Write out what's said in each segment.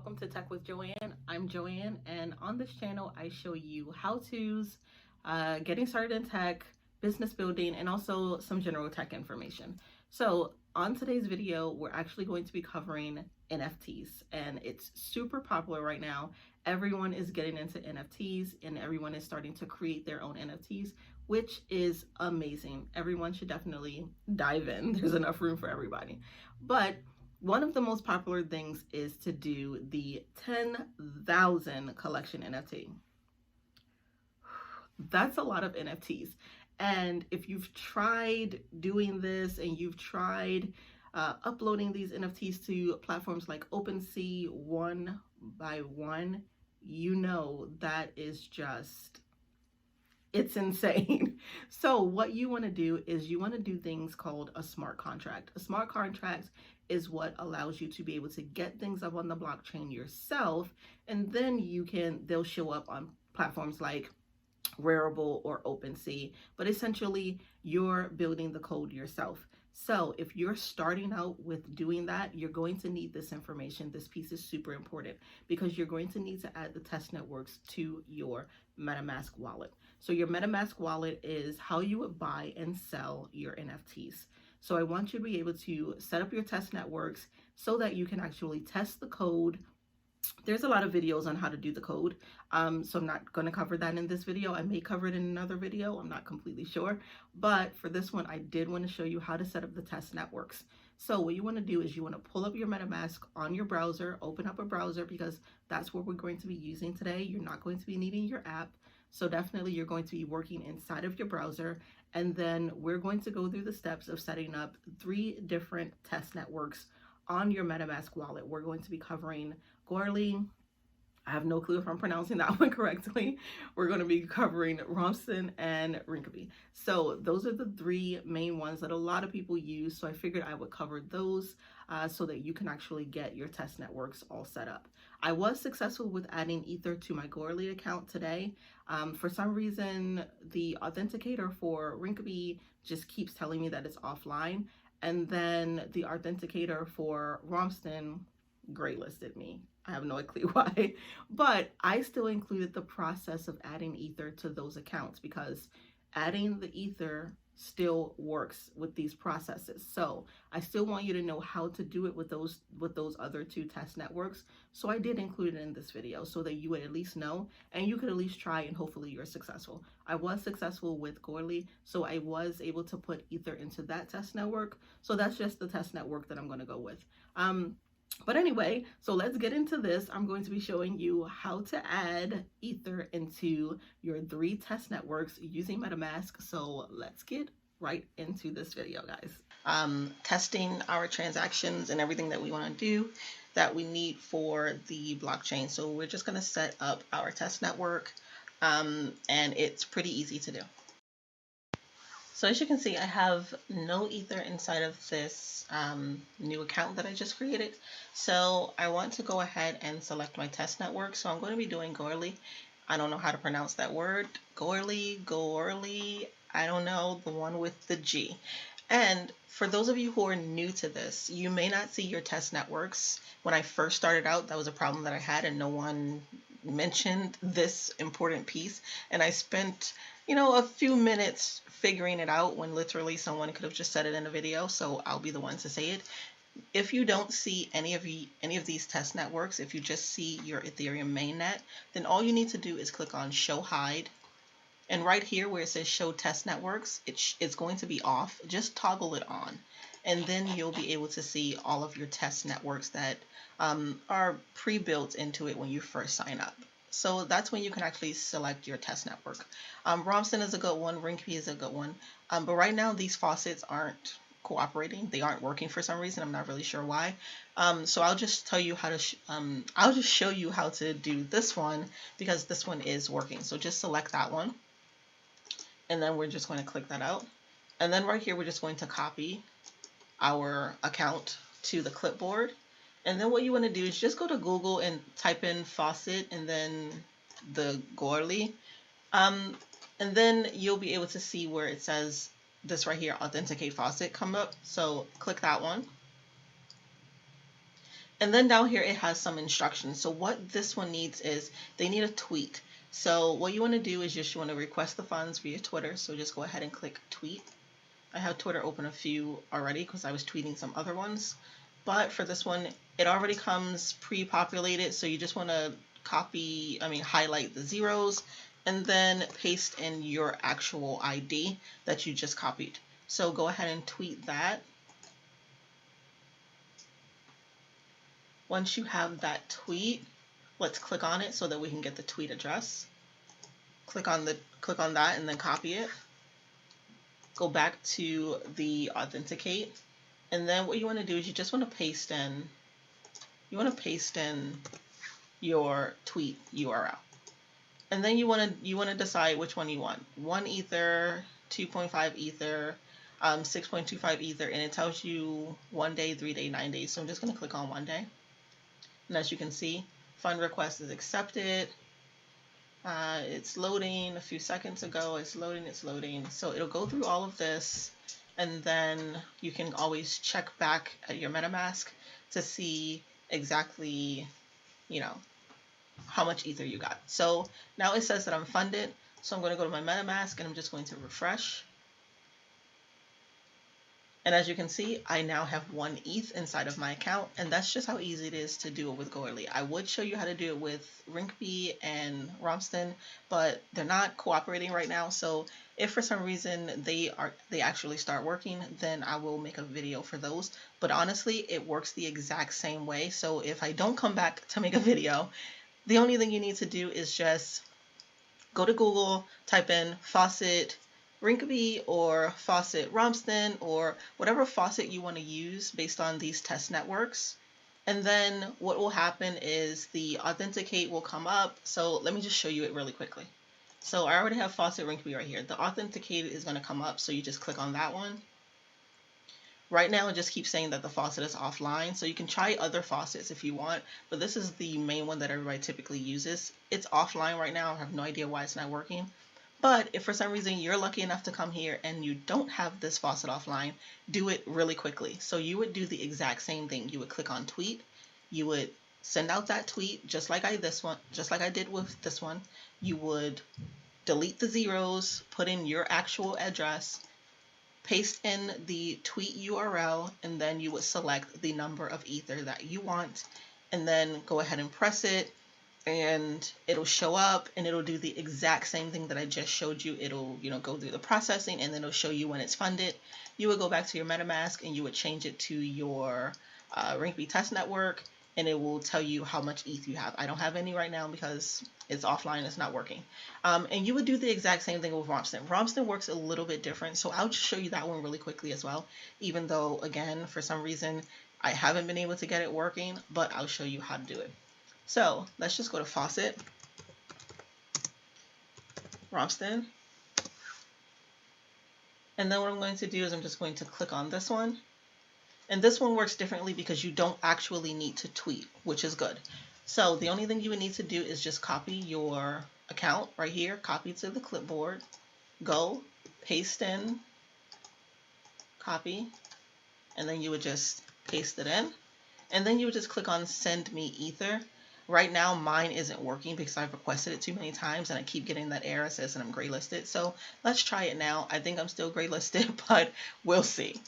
welcome to Tech with Joanne. I'm Joanne, and on this channel, I show you how-tos, getting started in tech, business building, and also some general tech information. So on today's video, we're actually going to be covering NFTs, and it's super popular right now. Everyone is getting into NFTs, and everyone is starting to create their own NFTs, which is amazing. Everyone should definitely dive in. There's enough room for everybody. But one of the most popular things is to do the 10,000 collection NFT. That's a lot of NFTs. And if you've tried doing this and you've tried uploading these NFTs to platforms like OpenSea one by one, you know that is just, it's insane. So what you want to do is you want to do things called a smart contract. A smart contract is what allows you to be able to get things up on the blockchain yourself, and then they'll show up on platforms like Rarible or OpenSea, but essentially you're building the code yourself. So if you're starting out with doing that, you're going to need this information. This piece is super important because you're going to need to add the test networks to your Metamask wallet. So your Metamask wallet is how you would buy and sell your NFTs. So I want you to be able to set up your test networks so that you can actually test the code. There's a lot of videos on how to do the code, so I'm not going to cover that in this video. I may cover it in another video. I'm not completely sure. But for this one, I did want to show you how to set up the test networks. So what you want to do is you want to pull up your MetaMask on your browser, open up a browser, because that's what we're going to be using today. You're not going to be needing your app. So definitely you're going to be working inside of your browser. And then we're going to go through the steps of setting up 3 different test networks on your MetaMask wallet. We're going to be covering Goerli. I have no clue if I'm pronouncing that one correctly. We're going to be covering Ropsten and Rinkeby. So those are the 3 main ones that a lot of people use. So I figured I would cover those so that you can actually get your test networks all set up. I was successful with adding Ether to my Goerli account today. For some reason, the authenticator for Rinkeby just keeps telling me that it's offline. And then the authenticator for Ropsten graylisted me. I have no clue why, but I still included the process of adding Ether to those accounts because adding the Ether still works with these processes. So I still want you to know how to do it with those other 2 test networks. So I did include it in this video so that you would at least know and you could at least try, and hopefully you're successful. I was successful with Goerli, so I was able to put Ether into that test network. So that's just the test network that I'm going to go with. But anyway, so let's get into this. I'm going to be showing you how to add Ether into your 3 test networks using MetaMask. So let's get right into this video, guys. Testing our transactions and everything that we want to do that we need for the blockchain. So we're just going to set up our test network, and it's pretty easy to do. So as you can see, I have no Ether inside of this new account that I just created. So I want to go ahead and select my test network. So I'm going to be doing Goerli. I don't know how to pronounce that word. Goerli, I don't know, the one with the G. And for those of you who are new to this, you may not see your test networks. When I first started out, that was a problem that I had and no one mentioned this important piece. And I spent, a few minutes figuring it out when literally someone could have just said it in a video. So I'll be the one to say it. If you don't see any of these test networks, if you just see your Ethereum mainnet, then all you need to do is click on Show Hide. And right here where it says Show Test Networks, it's going to be off. Just toggle it on. And then you'll be able to see all of your test networks that are pre-built into it when you first sign up. So that's when you can actually select your test network. Ropsten is a good one. Rinkeby is a good one. But right now, these faucets aren't cooperating. They aren't working for some reason. I'm not really sure why. So I'll just tell you how to, I'll just show you how to do this one because this one is working. So just select that one. And then we're just going to click that out. And then right here, we're just going to copy our account to the clipboard. And then what you want to do is just go to Google and type in faucet and then the Goerli. And then you'll be able to see where it says this right here, Authenticate Faucet, come up. So click that one. And then down here it has some instructions. So what this one needs is they need a tweet. So what you want to do is just you want to request the funds via Twitter. So just go ahead and click tweet. I have Twitter open a few already because I was tweeting some other ones. But for this one, it already comes pre-populated. So you just want to highlight the zeros and then paste in your actual ID that you just copied. So go ahead and tweet that. Once you have that tweet, let's click on it so that we can get the tweet address. Click on that and then copy it. Go back to the authenticate, and then what you want to do is you just want to paste in your tweet URL. And then you want to decide which one you want. 1 Ether, 2.5 Ether, 6.25 Ether, and it tells you 1 day, 3 day, 9 days. So I'm just going to click on 1 day. And as you can see, fund request is accepted. It's loading a few seconds ago. It's loading. So it'll go through all of this, and then you can always check back at your Metamask to see exactly, how much Ether you got. So now it says that I'm funded. So I'm going to go to my Metamask and I'm just going to refresh. And as you can see, I now have 1 ETH inside of my account, and that's just how easy it is to do it with Goerli. I would show you how to do it with Rinkeby and Ropsten, but they're not cooperating right now. So if for some reason they actually start working, then I will make a video for those. But honestly, it works the exact same way. So if I don't come back to make a video, the only thing you need to do is just go to Google, type in Faucet Rinkeby or Faucet Ropsten or whatever faucet you want to use based on these test networks. And then what will happen is the authenticate will come up. So let me just show you it really quickly. So I already have Faucet Rinkeby right here. The authenticate is going to come up. So you just click on that one. Right now it just keeps saying that the faucet is offline, so you can try other faucets if you want, but this is the main one that everybody typically uses. It's offline right now. I have no idea why it's not working. But if for some reason you're lucky enough to come here and you don't have this faucet offline, do it really quickly. So you would do the exact same thing. You would click on tweet. You would send out that tweet just like I did with this one. You would delete the zeros, put in your actual address, paste in the tweet URL, and then you would select the number of Ether that you want, and then go ahead and press it, and it'll show up, and it'll do the exact same thing that I just showed you. It'll, go through the processing, and then it'll show you when it's funded. You would go back to your MetaMask, and you would change it to your Rinkeby test network, and it will tell you how much ETH you have. I don't have any right now because it's offline, it's not working. And you would do the exact same thing with Ropsten. Ropsten works a little bit different, so I'll just show you that one really quickly as well, even though, again, for some reason, I haven't been able to get it working, but I'll show you how to do it. So let's just go to Faucet, Ropsten, and then what I'm going to do is I'm just going to click on this one. And this one works differently because you don't actually need to tweet, which is good. So the only thing you would need to do is just copy your account right here, copy to the clipboard, go, paste in, copy, and then you would just paste it in. And then you would just click on Send Me Ether. Right now, mine isn't working because I've requested it too many times and I keep getting that error that says that I'm gray listed. So let's try it now. I think I'm still gray listed, but we'll see.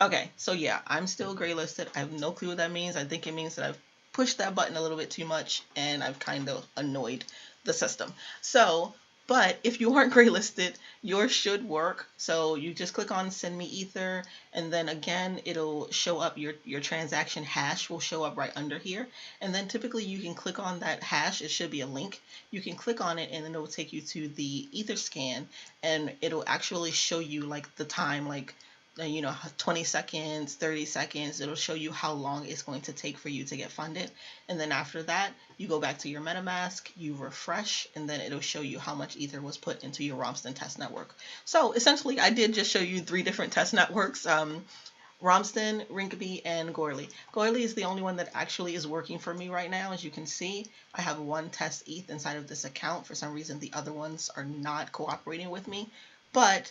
Okay, so yeah, I'm still gray listed. I have no clue what that means. I think it means that I've pushed that button a little bit too much and I've kind of annoyed the system. So, but if you aren't gray listed, yours should work. So you just click on Send Me Ether, and then again, it'll show up your transaction hash will show up right under here. And then typically you can click on that hash. It should be a link. You can click on it and then it will take you to the Ether scan, and it'll actually show you like the time, like 20 seconds, 30 seconds. It'll show you how long it's going to take for you to get funded. And then after that, you go back to your MetaMask, you refresh, and then it'll show you how much Ether was put into your Ropsten test network. So essentially, I did just show you 3 different test networks, Ropsten, Rinkeby, and Goerli. Goerli is the only one that actually is working for me right now. As you can see, I have 1 test ETH inside of this account. For some reason, the other ones are not cooperating with me. But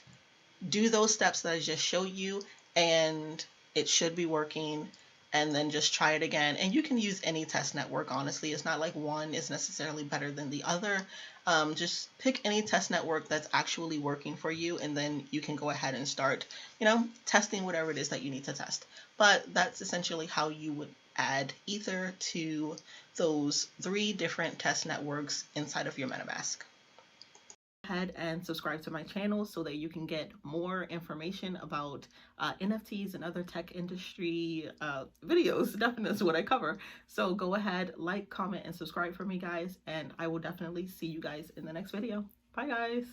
do those steps that I just showed you and it should be working. and then just try it again. And you can use any test network, honestly. It's not like one is necessarily better than the other. Just pick any test network that's actually working for you, and then you can go ahead and start, testing whatever it is that you need to test. But that's essentially how you would add Ether to those 3 different test networks inside of your MetaMask. Go ahead and subscribe to my channel so that you can get more information about NFTs and other tech industry videos. Definitely is what I cover. So go ahead, like, comment, and subscribe for me, guys, and I will definitely see you guys in the next video. Bye, guys.